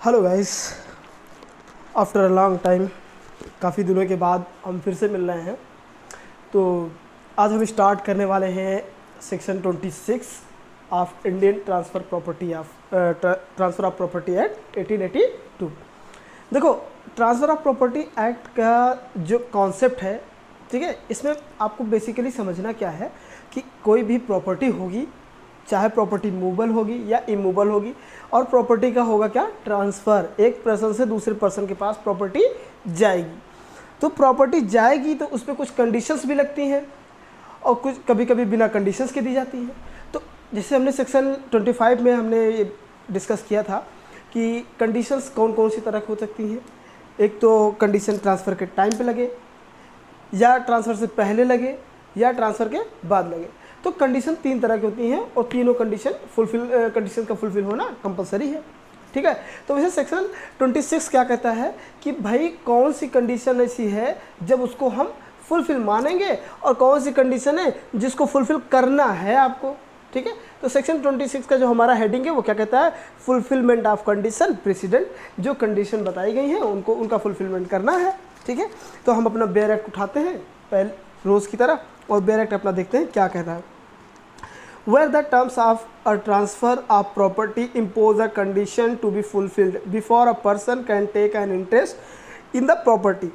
Hello guys, after a long time, काफ़ी दिनों के बाद हम फिर से मिल रहे हैं। तो आज हम स्टार्ट करने वाले हैं section 26 of Indian transfer of property act 1882। देखो, ट्रांसफ़र ऑफ प्रॉपर्टी एक्ट का जो कॉन्सेप्ट है, ठीक है, इसमें आपको बेसिकली समझना क्या है कि कोई भी प्रॉपर्टी होगी, चाहे प्रॉपर्टी मूवेबल होगी या इमूवेबल होगी, और प्रॉपर्टी का होगा क्या, ट्रांसफ़र। एक पर्सन से दूसरे पर्सन के पास प्रॉपर्टी जाएगी। तो प्रॉपर्टी जाएगी तो उस पर कुछ कंडीशंस भी लगती हैं और कुछ कभी कभी बिना कंडीशंस के दी जाती हैं। तो जैसे हमने सेक्शन 25 में हमने ये डिस्कस किया था कि कंडीशंस कौन कौन सी तरह की हो सकती हैं। एक तो कंडीशन ट्रांसफ़र के टाइम पे लगे, या ट्रांसफ़र से पहले लगे, या ट्रांसफ़र के बाद लगे। तो कंडीशन 3 तरह की होती हैं और तीनों कंडीशन का फुलफिल होना कंपलसरी है, ठीक है। तो वैसे सेक्शन 26 क्या कहता है कि भाई कौन सी कंडीशन ऐसी है जब उसको हम फुलफिल मानेंगे और कौन सी कंडीशन है जिसको फुलफिल करना है आपको, ठीक है। तो सेक्शन 26 का जो हमारा हेडिंग है वो क्या कहता है, फुलफिलमेंट ऑफ कंडीशन प्रेसिडेंट। जो कंडीशन बताई गई हैं उनका फुलफिलमेंट करना है, ठीक है। तो हम अपना बेयर एक्ट उठाते हैं पहले रोज़ की तरह और बेयर एक्ट अपना देखते हैं क्या कहता है। Where the terms of a transfer of property impose a condition to be fulfilled before a person can take an interest in the property।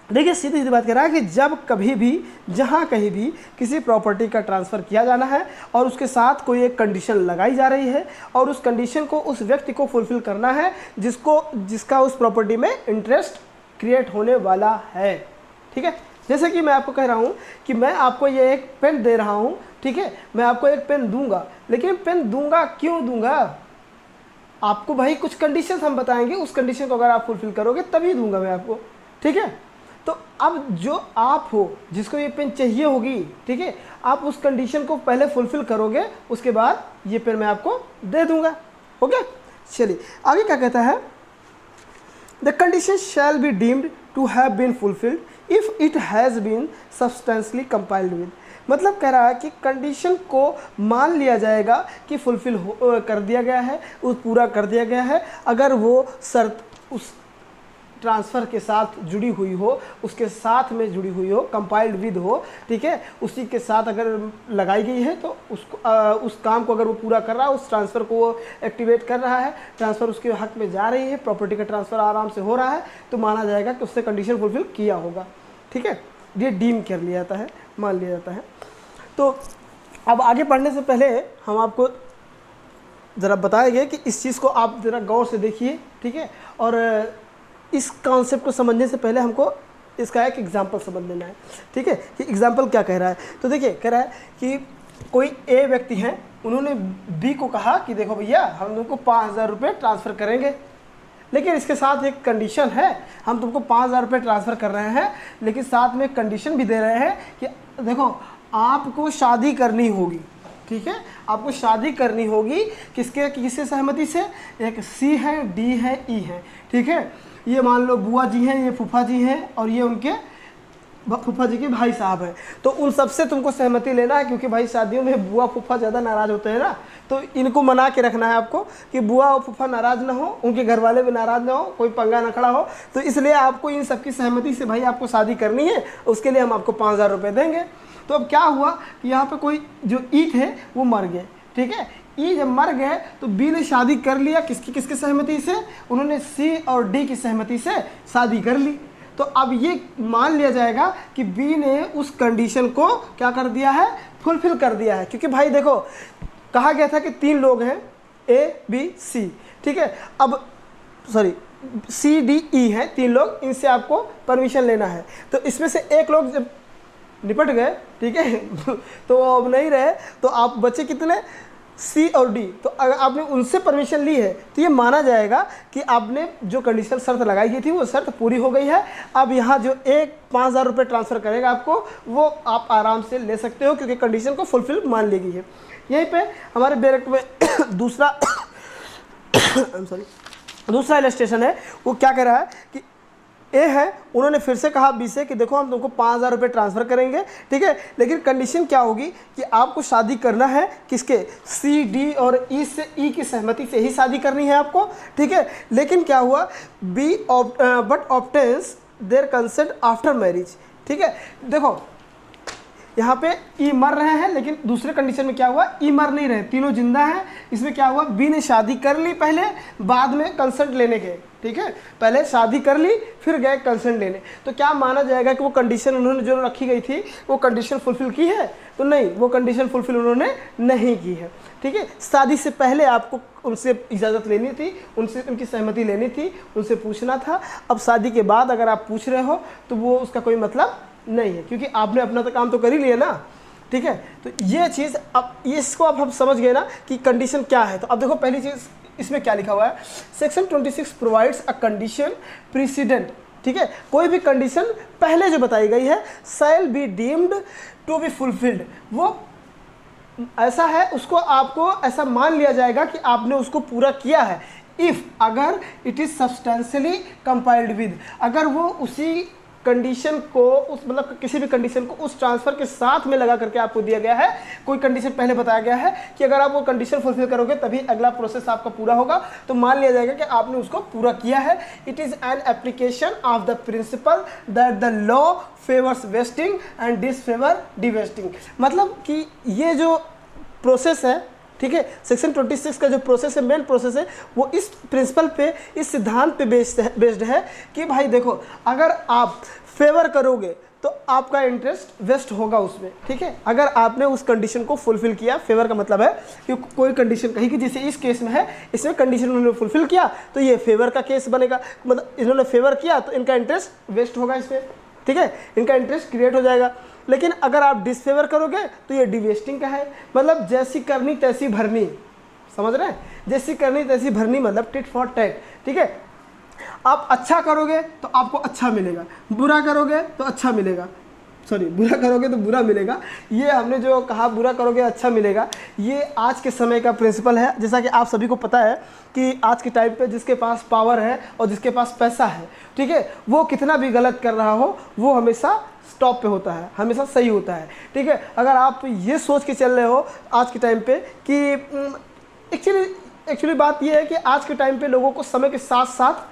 देखिए, सीधी सीधी बात कर रहा है कि जब कभी भी, जहाँ कहीं भी किसी प्रॉपर्टी का ट्रांसफ़र किया जाना है और उसके साथ कोई एक कंडीशन लगाई जा रही है और उस कंडीशन को उस व्यक्ति को फुलफ़िल करना है जिसका उस प्रॉपर्टी में इंटरेस्ट क्रिएट होने वाला है, ठीक है। जैसे कि मैं आपको कह रहा हूँ कि मैं आपको ये एक पेन दे रहा हूँ, ठीक है, मैं आपको एक पेन दूंगा, लेकिन पेन दूंगा क्यों दूंगा, आपको भाई कुछ कंडीशंस हम बताएंगे, उस कंडीशन को अगर आप फुलफिल करोगे तभी दूंगा मैं आपको, ठीक है। तो अब जो आप हो जिसको ये पेन चाहिए होगी, ठीक है, आप उस कंडीशन को पहले फुलफिल करोगे, उसके बाद ये पेन मैं आपको दे दूंगा, ओके। चलिए आगे क्या कहता है, the condition shall be deemed to have been fulfilled if it has been substantially complied with. मतलब कह रहा है कि कंडीशन को मान लिया जाएगा कि फुलफिल कर दिया गया है, पूरा कर दिया गया है, अगर वो शर्त उस ट्रांसफ़र के साथ जुड़ी हुई हो, उसके साथ में जुड़ी हुई हो, कंपाइल्ड विद हो, ठीक है, उसी के साथ अगर लगाई गई है तो उसको उस काम को अगर वो पूरा कर रहा है, उस ट्रांसफ़र को वो एक्टिवेट कर रहा है, ट्रांसफ़र उसके हक में जा रही है, प्रॉपर्टी का ट्रांसफ़र आराम से हो रहा है, तो माना जाएगा कि उसने कंडीशन फुलफिल किया होगा, ठीक है। ये डीम कर लिया जाता है, मान लिया जाता है। तो अब आगे बढ़ने से पहले हम आपको ज़रा बताएंगे कि इस चीज़ को आप ज़रा गौर से देखिए, ठीक है। और इस कॉन्सेप्ट को समझने से पहले हमको इसका एक एग्जांपल समझ लेना है, ठीक है, कि एग्जांपल क्या कह रहा है। तो देखिए, कह रहा है कि कोई ए व्यक्ति हैं, उन्होंने बी को कहा कि देखो भैया, हम तुमको 5000 रुपये ट्रांसफ़र करेंगे, लेकिन इसके साथ एक कंडीशन है, हम तुमको 5000 रुपये ट्रांसफ़र कर रहे हैं, लेकिन साथ में एक कंडीशन भी दे रहे हैं कि देखो आपको शादी करनी होगी, ठीक है, आपको शादी करनी होगी किससे सहमति से, एक सी है, डी है, ई है, ठीक है। ये मान लो बुआ जी हैं, ये फूफा जी हैं और ये उनके फूफा जी के भाई साहब हैं। तो उन सबसे तुमको सहमति लेना है, क्योंकि भाई शादियों में बुआ फूफा ज़्यादा नाराज़ होते हैं ना, तो इनको मना के रखना है आपको कि बुआ और फूफा नाराज़ ना हो, उनके घर वाले भी नाराज़ ना हो, कोई पंगा ना खड़ा हो। तो इसलिए आपको इन सबकी सहमति से भाई आपको शादी करनी है, उसके लिए हम आपको 5000 रुपये देंगे। तो अब क्या हुआ कि यहाँ पे कोई जो ई थे वो मर गए, ठीक है। ई जब मर गए तो बी ने शादी कर लिया, किसकी सहमति से, उन्होंने सी और डी की सहमति से शादी कर ली। तो अब ये मान लिया जाएगा कि बी ने उस कंडीशन को क्या कर दिया है, फुलफिल कर दिया है। क्योंकि भाई देखो, कहा गया था कि 3 लोग हैं, ए बी सी, ठीक है, अब सॉरी सी डी ई हैं 3 लोग, इनसे आपको परमिशन लेना है। तो इसमें से एक लोग जब निपट गए, ठीक है, तो अब नहीं रहे, तो आप बचे कितने, सी और डी। तो अगर आपने उनसे परमिशन ली है तो ये माना जाएगा कि आपने जो कंडीशन शर्त लगाई गई थी वो शर्त पूरी हो गई है। अब यहाँ जो एक 5000 रुपये ट्रांसफ़र करेगा आपको, वो आप आराम से ले सकते हो, क्योंकि कंडीशन को फुलफिल मान ली गई है। यहीं पे हमारे डायरेक्ट में दूसरा इलस्ट्रेशन है, वो क्या कह रहा है कि ए है, उन्होंने फिर से कहा बी से कि देखो हम तुमको 5,000 रुपये ट्रांसफ़र करेंगे, ठीक है, लेकिन कंडीशन क्या होगी कि आपको शादी करना है किसके, सी, डी और ई से, ई की सहमति से ही शादी करनी है आपको, ठीक है। लेकिन क्या हुआ, B but obtains their consent after marriage, ठीक है। देखो यहाँ पे ई मर रहे हैं, लेकिन दूसरे कंडीशन में क्या हुआ, ई मर नहीं रहे, तीनों जिंदा हैं। इसमें क्या हुआ, बी ने शादी कर ली पहले, बाद में कंसेंट लेने गए, ठीक है, पहले शादी कर ली फिर गए कंसेंट लेने। तो क्या माना जाएगा कि वो कंडीशन उन्होंने जो रखी गई थी वो कंडीशन फुलफिल की है? तो नहीं, वो कंडीशन फुलफिल उन्होंने नहीं की है, ठीक है। शादी से पहले आपको उनसे इजाज़त लेनी थी, उनसे उनकी सहमति लेनी थी, उनसे पूछना था। अब शादी के बाद अगर आप पूछ रहे हो तो वो उसका कोई मतलब नहीं है, क्योंकि आपने अपना तो काम तो कर ही लिया ना, ठीक है। तो ये चीज़ अब इसको अब हम समझ गए ना कि कंडीशन क्या है। तो अब देखो पहली चीज़ इसमें क्या लिखा हुआ है, section 26 provides a condition precedent, ठीक है, कोई भी कंडीशन पहले जो बताई गई है shall be deemed to be fulfilled, वो ऐसा है, उसको आपको ऐसा मान लिया जाएगा कि आपने उसको पूरा किया है। इफ़, अगर it is substantially compiled with, अगर वो उसी कंडीशन को उस मतलब किसी भी कंडीशन को उस ट्रांसफ़र के साथ में लगा करके आपको दिया गया है, कोई कंडीशन पहले बताया गया है कि अगर आप वो कंडीशन फुलफिल करोगे तभी अगला प्रोसेस आपका पूरा होगा, तो मान लिया जाएगा कि आपने उसको पूरा किया है। It is an application of the principle that the law favours vesting and disfavour divesting, मतलब कि ये जो प्रोसेस है, ठीक है, सेक्शन 26 का जो प्रोसेस है, मेन प्रोसेस है, वो इस प्रिंसिपल पे, इस सिद्धांत पे बेस्ड है कि भाई देखो अगर आप फेवर करोगे तो आपका इंटरेस्ट वेस्ट होगा उसमें, ठीक है, अगर आपने उस कंडीशन को फुलफिल किया। फेवर का मतलब है कि कोई कंडीशन कहीं की, जैसे इस केस में है, इसमें कंडीशन उन्होंने फुलफिल किया तो ये फेवर का केस बनेगा, मतलब इन्होंने फेवर किया तो इनका इंटरेस्ट वेस्ट होगा इसमें, ठीक है, इनका इंटरेस्ट क्रिएट हो जाएगा। लेकिन अगर आप डिसफेवर करोगे तो ये डिवेस्टिंग का है, मतलब जैसी करनी तैसी भरनी, समझ रहे हैं, जैसी करनी तैसी भरनी, मतलब टिट फॉर टैट, ठीक है। आप अच्छा करोगे तो आपको अच्छा मिलेगा, बुरा करोगे तो अच्छा मिलेगा, सॉरी बुरा करोगे तो बुरा मिलेगा। ये हमने जो कहा बुरा करोगे अच्छा मिलेगा, ये आज के समय का प्रिंसिपल है। जैसा कि आप सभी को पता है कि आज के टाइम पे जिसके पास पावर है और जिसके पास पैसा है, ठीक है, वो कितना भी गलत कर रहा हो वो हमेशा स्टॉप पे होता है, हमेशा सही होता है, ठीक है। अगर आप ये सोच के चल रहे हो आज के टाइम पे कि एक्चुअली बात ये है कि आज के टाइम पे लोगों को समय के साथ साथ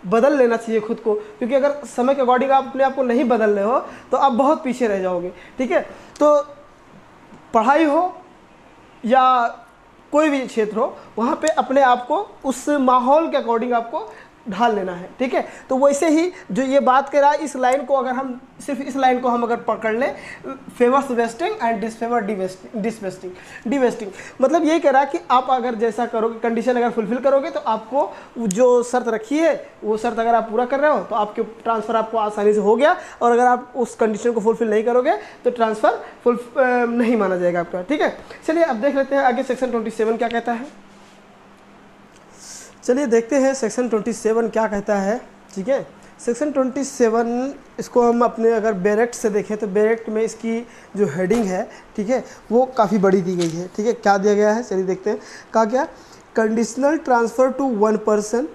बदल लेना चाहिए खुद को, क्योंकि अगर समय के अकॉर्डिंग आप अपने आप को नहीं बदल रहे हो तो आप बहुत पीछे रह जाओगे, ठीक है। तो पढ़ाई हो या कोई भी क्षेत्र हो, वहाँ पे अपने आप को उस माहौल के अकॉर्डिंग आपको ढाल लेना है, ठीक है। तो वैसे ही जो ये बात कर रहा है, इस लाइन को अगर हम सिर्फ इस लाइन को हम अगर पकड़ लें, favours vesting and disfavour divesting, मतलब यही कह रहा है कि आप अगर जैसा करोगे, कंडीशन अगर फुलफिल करोगे तो आपको जो शर्त रखी है वो शर्त अगर आप पूरा कर रहे हो तो आपके ट्रांसफ़र आपको आसानी से हो गया, और अगर आप उस कंडीशन को फुलफिल नहीं करोगे तो ट्रांसफ़र नहीं माना जाएगा आपका, ठीक है। चलिए अब देख लेते हैं आगे सेक्शन 27 क्या कहता है। चलिए देखते हैं सेक्शन 27 क्या कहता है, ठीक है। सेक्शन 27 इसको हम अपने अगर बैरेक्ट से देखें तो बैरेक्ट में इसकी जो हेडिंग है, ठीक है, वो काफ़ी बड़ी दी गई है, ठीक है। क्या दिया गया है, चलिए देखते हैं। कहा क्या, conditional transfer to one person,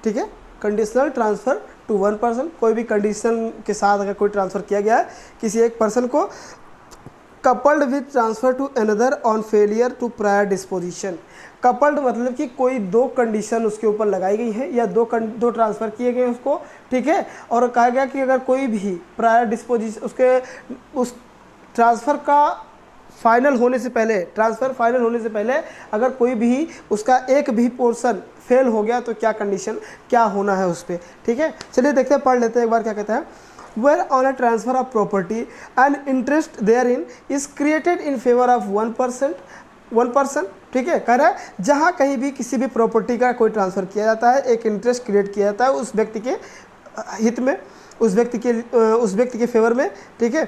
ठीक है, conditional transfer to one person, कोई भी कंडीशन के साथ अगर कोई ट्रांसफ़र किया गया है किसी एक पर्सन को, coupled with transfer to another on failure to prior disposition. Coupled मतलब कि कोई दो कंडीशन उसके ऊपर लगाई गई है या दो ट्रांसफ़र किए गए उसको, ठीक है, और कहा गया कि अगर कोई भी प्रायर डिस्पोजिशन उसके उस ट्रांसफ़र का फाइनल होने से पहले, ट्रांसफ़र फाइनल होने से पहले अगर कोई भी उसका एक भी पोर्शन फेल हो गया तो क्या कंडीशन क्या होना है उस पर, ठीक है। चलिए देखते हैं, पढ़ लेते हैं एक बार क्या कहता है। Where on a transfer of property, an interest therein is created in favor of one person, ठीक है, कह रहा है जहाँ कहीं भी किसी भी प्रॉपर्टी का कोई ट्रांसफ़र किया जाता है, एक इंटरेस्ट क्रिएट किया जाता है उस व्यक्ति के हित में, उस व्यक्ति के फेवर में, ठीक है।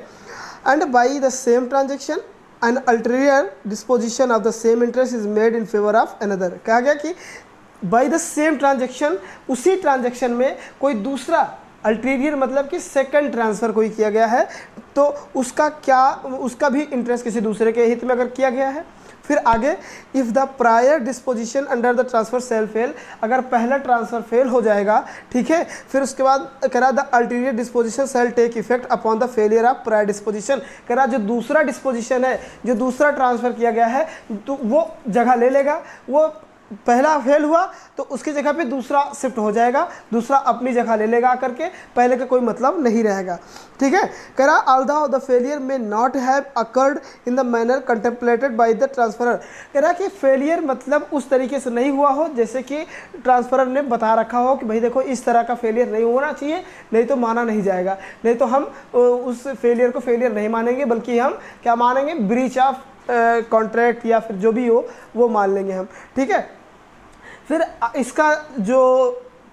And by the same transaction an ulterior disposition of the same interest is made in favour of another. कहा गया कि बाई द सेम ट्रांजेक्शन, उसी ट्रांजेक्शन में कोई दूसरा अल्टीरियर मतलब कि सेकंड ट्रांसफ़र कोई किया गया है तो उसका भी इंटरेस्ट किसी दूसरे के हित में अगर किया गया है, फिर आगे if the prior disposition under the transfer shall fail, अगर पहला ट्रांसफ़र फेल हो जाएगा, ठीक है, फिर उसके बाद करा the ulterior disposition shall take effect upon the failure of prior disposition, करा जो दूसरा डिस्पोजिशन है, जो दूसरा ट्रांसफ़र किया गया है, तो वो जगह ले लेगा। वो पहला फेल हुआ तो उसकी जगह पे दूसरा शिफ्ट हो जाएगा, दूसरा अपनी जगह ले लेगा करके, पहले का कोई मतलब नहीं रहेगा, ठीक है। करा ऑल्दो द फेलियर में not have occurred in the manner contemplated by the transferor, करा कि फेलियर मतलब उस तरीके से नहीं हुआ हो जैसे कि ट्रांसफरर ने बता रखा हो कि भाई देखो इस तरह का फेलियर नहीं होना चाहिए, नहीं तो माना नहीं जाएगा, नहीं तो हम उस फेलियर को फेलियर नहीं मानेंगे, बल्कि हम क्या मानेंगे, ब्रीच ऑफ कॉन्ट्रैक्ट या फिर जो भी हो वो मान लेंगे हम, ठीक है। फिर इसका जो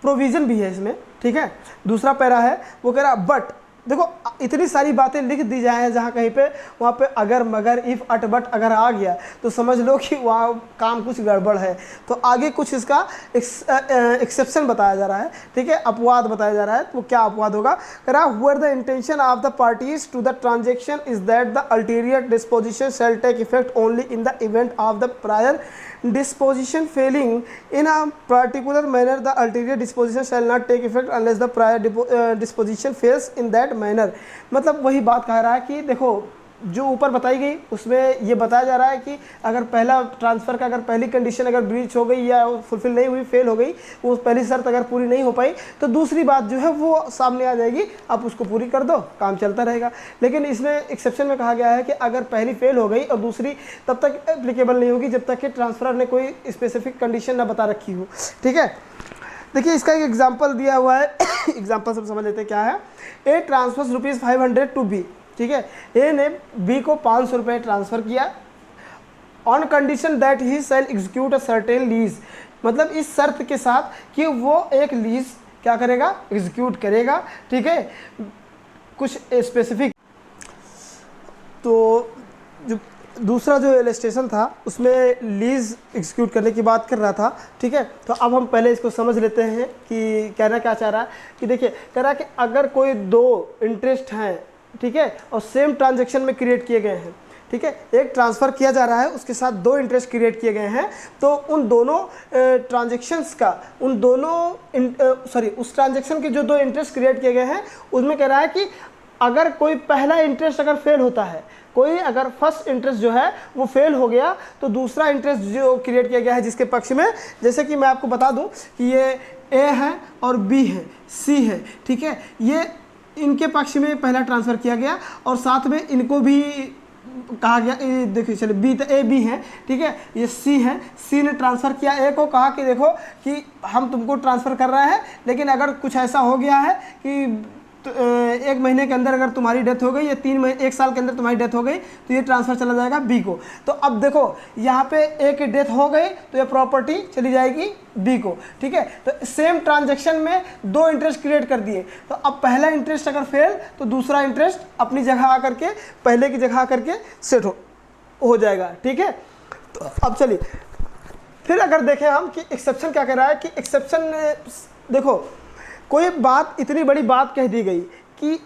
प्रोविज़न भी है इसमें, ठीक है, दूसरा पैरा है वो कह रहा बट, देखो इतनी सारी बातें लिख दी जाए जहाँ कहीं पे, वहाँ पे अगर मगर इफ़ अट बट अगर आ गया तो समझ लो कि वहाँ काम कुछ गड़बड़ है। तो आगे कुछ इसका एक्सेप्शन बताया जा रहा है, ठीक है, अपवाद बताया जा रहा है। तो क्या अपवाद होगा, कह रहा where the intention of the parties to the transaction is that the ulterior disposition shall take effect only in the event of the prior disposition failing in a particular manner, the ulterior disposition shall not take effect unless the prior disposition fails in that manner। मतलब वही बात कह रहा है कि देखो जो ऊपर बताई गई उसमें ये बताया जा रहा है कि अगर पहला ट्रांसफ़र का अगर पहली कंडीशन अगर ब्रीच हो गई या फुलफिल नहीं हुई, फेल हो गई, वो पहली शर्त अगर पूरी नहीं हो पाई तो दूसरी बात जो है वो सामने आ जाएगी, आप उसको पूरी कर दो, काम चलता रहेगा। लेकिन इसमें एक्सेप्शन में कहा गया है कि अगर पहली फेल हो गई और दूसरी तब तक एप्लीकेबल नहीं होगी जब तक कि ट्रांसफरर ने कोई स्पेसिफिक कंडीशन ना बता रखी हो, ठीक है। देखिए इसका एक एग्जाम्पल दिया हुआ है, एग्जाम्पल सब समझ लेते हैं क्या है। ए ट्रांसफर्स ₹500 टू बी, ठीक है, ए ने बी को 500 रुपये ट्रांसफ़र किया on condition that he shall execute a certain lease, मतलब इस शर्त के साथ कि वो एक लीज क्या करेगा, एग्जीक्यूट करेगा, ठीक है, कुछ स्पेसिफिक। तो जो दूसरा जो इलस्ट्रेशन था उसमें लीज एग्जीक्यूट करने की बात कर रहा था, ठीक है। तो अब हम पहले इसको समझ लेते हैं कि कहना क्या चाह रहा है। कि देखिए कह रहा है कि अगर कोई दो इंटरेस्ट हैं, ठीक है, और सेम ट्रांजैक्शन में क्रिएट किए गए हैं, ठीक है, एक ट्रांसफ़र किया जा रहा है उसके साथ दो इंटरेस्ट क्रिएट किए गए हैं, तो उन दोनों ट्रांजैक्शंस का उन दोनों उस ट्रांजैक्शन के जो दो इंटरेस्ट क्रिएट किए गए हैं उसमें कह रहा है कि अगर कोई पहला इंटरेस्ट अगर फेल होता है, कोई अगर फर्स्ट इंटरेस्ट जो है वो फेल हो गया तो दूसरा इंटरेस्ट जो क्रिएट किया गया है जिसके पक्ष में, जैसे कि मैं आपको बता दूं कि ये ए है और बी है, सी है, ठीक है, ये इनके पक्ष में पहला ट्रांसफ़र किया गया और साथ में इनको भी कहा गया, देखिए चलिए बी तो ए बी है, ठीक है, ये सी है, सी ने ट्रांसफ़र किया ए को, कहा कि देखो कि हम तुमको ट्रांसफ़र कर रहे हैं, लेकिन अगर कुछ ऐसा हो गया है कि तो 1 महीने के अंदर अगर तुम्हारी डेथ हो गई या 1 साल के अंदर तुम्हारी डेथ हो गई तो ये ट्रांसफ़र चला जाएगा बी को। तो अब देखो यहाँ पे ए की डेथ हो गई तो ये प्रॉपर्टी चली जाएगी बी को, ठीक है। तो सेम ट्रांजैक्शन में दो इंटरेस्ट क्रिएट कर दिए, तो अब पहला इंटरेस्ट अगर फेल तो दूसरा इंटरेस्ट अपनी जगह आकर के पहले की जगह आकर के सेट हो जाएगा, ठीक है। तो अब चलिए फिर अगर देखें हम कि एक्सेप्शन क्या कह रहा है कि एक्सेप्शन देखो कोई बात इतनी बड़ी बात कह दी गई कि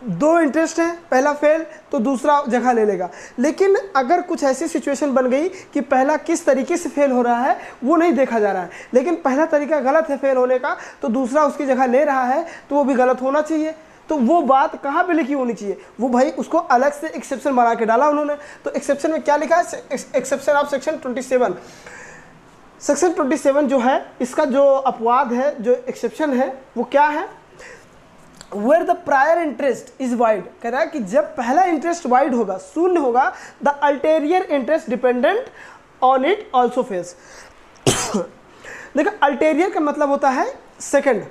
दो इंटरेस्ट हैं, पहला फेल तो दूसरा जगह ले लेगा, लेकिन अगर कुछ ऐसी सिचुएशन बन गई कि पहला किस तरीके से फेल हो रहा है वो नहीं देखा जा रहा है, लेकिन पहला तरीका गलत है फेल होने का तो दूसरा उसकी जगह ले रहा है तो वो भी गलत होना चाहिए। तो वो बात कहाँ पे लिखी होनी चाहिए, वो भाई उसको अलग से एक्सेप्शन बना के डाला उन्होंने। तो एक्सेप्शन में क्या लिखा है, एक्सेप्शन ऑफ सेक्शन 27। सेक्शन 27 जो है इसका जो अपवाद है, जो एक्सेप्शन है वो क्या है, where the prior interest is void, कह रहा है कि जब पहला इंटरेस्ट वाइड होगा, शून्य होगा, the ulterior interest dependent on it also fails. देखो अल्टेरियर का मतलब होता है सेकंड,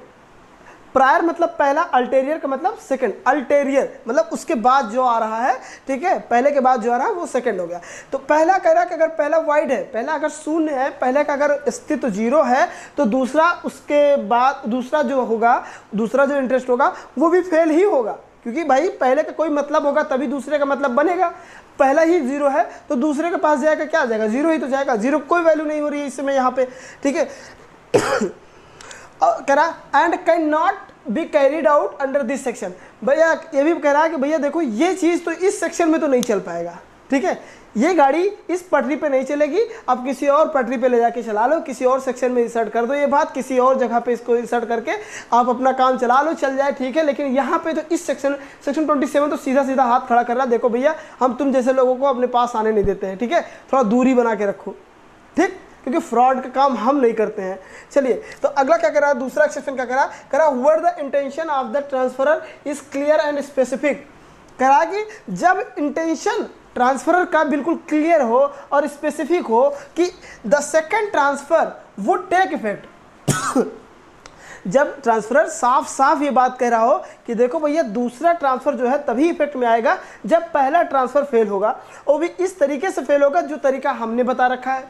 प्रायर मतलब पहला, अल्टेरियर का मतलब सेकंड। अल्टेरियर मतलब उसके बाद जो आ रहा है, ठीक है, पहले के बाद जो आ रहा है वो सेकंड हो गया। तो पहला कह रहा है कि अगर पहला वाइड है, पहला अगर शून्य है, पहले का अगर अस्तित्व 0 है तो दूसरा उसके बाद दूसरा जो होगा, दूसरा जो इंटरेस्ट होगा वो भी फेल ही होगा, क्योंकि भाई पहले का कोई मतलब होगा तभी दूसरे का मतलब बनेगा। पहला ही 0 है तो दूसरे के पास जाएगा, क्या जाएगा, 0 ही तो जाएगा, 0 कोई वैल्यू नहीं हो रही है इस समय यहाँ पे, ठीक है। कह रहा and can not be carried out under this section, भैया ये भी कह रहा है कि भैया देखो ये चीज़ तो इस सेक्शन में तो नहीं चल पाएगा, ठीक है, ये गाड़ी इस पटरी पे नहीं चलेगी, अब किसी और पटरी पे ले जाके चला लो, किसी और सेक्शन में इंसर्ट कर दो ये बात, किसी और जगह पे इसको इंसर्ट करके आप अपना काम चला लो, चल जाए, ठीक है। लेकिन यहाँ पे तो इस सेक्शन 27 तो सीधा सीधा हाथ खड़ा कर रहा है, देखो भैया हम तुम जैसे लोगों को अपने पास आने नहीं देते हैं, ठीक है, थोड़ा दूरी बना के रखो, ठीक, क्योंकि फ्रॉड का काम हम नहीं करते हैं। चलिए, तो अगला क्या करा, दूसरा एक्सेप्शन क्या करा, where the intention of the transferor is clear and specific, करा कि जब इंटेंशन ट्रांसफरर का बिल्कुल क्लियर हो और स्पेसिफिक हो कि the second transfer would take effect जब ट्रांसफरर साफ साफ ये बात कह रहा हो कि देखो भैया दूसरा ट्रांसफर जो है तभी इफेक्ट में आएगा जब पहला ट्रांसफर फेल होगा, और भी इस तरीके से फेल होगा जो तरीका हमने बता रखा है,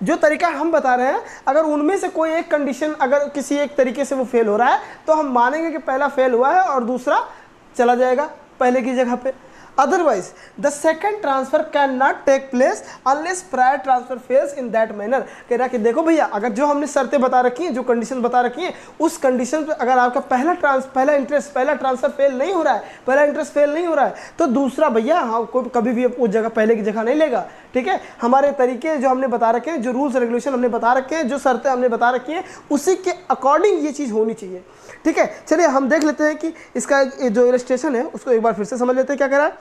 जो तरीका हम बता रहे हैं, अगर उनमें से कोई एक कंडीशन अगर किसी एक तरीके से वो फेल हो रहा है तो हम मानेंगे कि पहला फेल हुआ है और दूसरा चला जाएगा पहले की जगह पे। Otherwise the second transfer can not take place unless prior transfer fails in that manner. कह रहा कि देखो भैया अगर जो हमने शर्तें बता रखी हैं, जो कंडीशन बता रखी हैं, उस कंडीशन पे अगर आपका पहला ट्रांसफर फेल नहीं हो रहा है, पहला इंटरेस्ट फेल नहीं हो रहा है, तो दूसरा भैया हाँ कोई कभी भी उस जगह पहले की जगह नहीं लेगा, ठीक है। हमारे तरीके जो हमने बता रखे हैं, जो रूल्स रेगुलेशन हमने बता रखे हैं, जो शर्तें हमने बता रखी हैं, उसी के अकॉर्डिंग ये चीज़ होनी चाहिए, ठीक है। चलिए हम देख लेते हैं कि इसका जो इलस्ट्रेशन है उसको एक बार फिर से समझ लेते हैं। क्या कह रहा है,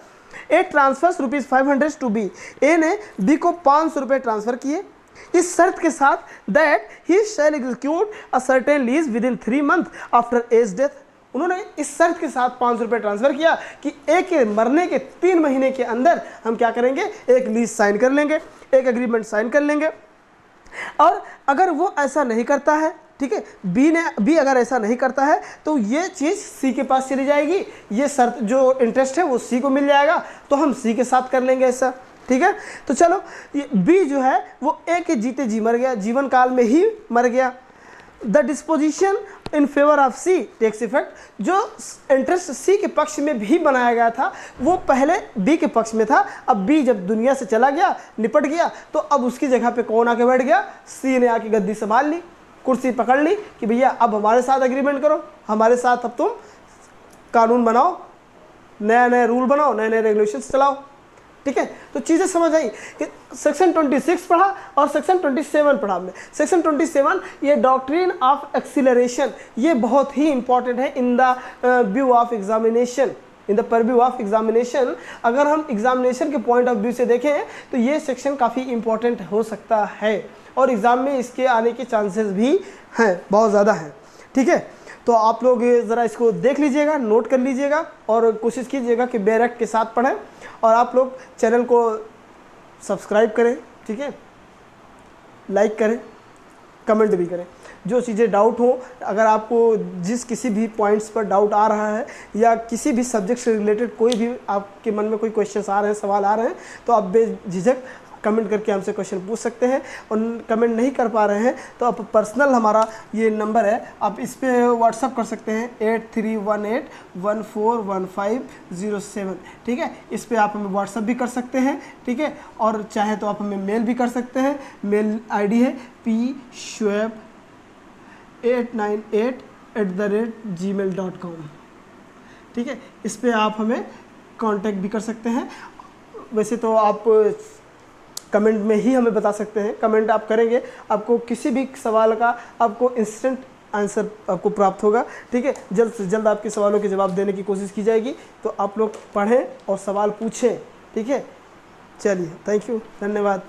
ए ट्रांसफर्स ₹500 टू बी, ए ने बी को 500 रुपये ट्रांसफर किए इस शर्त के साथ that he shall execute a certain lease within 3 month after A's death. उन्होंने इस शर्त के साथ 500 रुपये ट्रांसफर किया कि ए के मरने के 3 महीने के अंदर हम क्या करेंगे, एक लीज साइन कर लेंगे, एक एग्रीमेंट साइन कर लेंगे। और अगर वो ऐसा नहीं करता है, ठीक है, बी अगर ऐसा नहीं करता है तो ये चीज़ सी के पास चली जाएगी, ये शर्त जो इंटरेस्ट है वो सी को मिल जाएगा, तो हम सी के साथ कर लेंगे ऐसा, ठीक है। तो चलो ये बी जो है वो ए के जीते जी मर गया, जीवन काल में ही मर गया। The disposition in favour of C takes effect, जो इंटरेस्ट सी के पक्ष में भी बनाया गया था वो पहले बी के पक्ष में था, अब बी जब दुनिया से चला गया, निपट गया, तो अब उसकी जगह पे कौन आके बैठ गया, सी ने आके गद्दी संभाल ली, कुर्सी पकड़ ली कि भैया अब हमारे साथ एग्रीमेंट करो, हमारे साथ अब तुम कानून बनाओ, नया नया रूल बनाओ, नए नए रेगुलेशंस चलाओ, ठीक है। तो चीज़ें समझ आई कि सेक्शन 26 पढ़ा और सेक्शन 27 पढ़ा हमने। सेक्शन 27 ये डॉक्ट्रिन ऑफ एक्सीलरेशन, ये बहुत ही इंपॉर्टेंट है in the view of examination, in the purview of examination. अगर हम एग्जामिनेशन के पॉइंट ऑफ व्यू से देखें तो ये सेक्शन काफ़ी इंपॉर्टेंट हो सकता है और एग्ज़ाम में इसके आने के चांसेस भी हैं, बहुत ज़्यादा हैं, ठीक है। तो आप लोग ज़रा इसको देख लीजिएगा, नोट कर लीजिएगा और कोशिश कीजिएगा कि बैरक के साथ पढ़ें, और आप लोग चैनल को सब्सक्राइब करें, ठीक है, लाइक करें, कमेंट भी करें। जो चीज़ें डाउट हो, अगर आपको जिस किसी भी पॉइंट्स पर डाउट आ रहा है या किसी भी सब्जेक्ट से रिलेटेड कोई भी आपके मन में कोई क्वेश्चंस आ रहे हैं, सवाल आ रहे हैं, तो आप बेझिझक कमेंट करके हमसे क्वेश्चन पूछ सकते हैं। और कमेंट नहीं कर पा रहे हैं तो आप पर्सनल हमारा ये नंबर है, आप इस पे व्हाट्सअप कर सकते हैं 8318141507, ठीक है। इस पे आप हमें व्हाट्सअप भी कर सकते हैं, ठीक है, और चाहे तो आप हमें मेल भी कर सकते हैं। मेल आईडी है pshuaib898@gmail.com, ठीक है। इस पे आप हमें कांटेक्ट भी कर सकते हैं। वैसे तो आप कमेंट में ही हमें बता सकते हैं, कमेंट आप करेंगे आपको किसी भी सवाल का आपको इंस्टेंट आंसर आपको प्राप्त होगा, ठीक है। जल्द से जल्द आपके सवालों के जवाब देने की कोशिश की जाएगी, तो आप लोग पढ़ें और सवाल पूछें, ठीक है। चलिए, थैंक यू, धन्यवाद।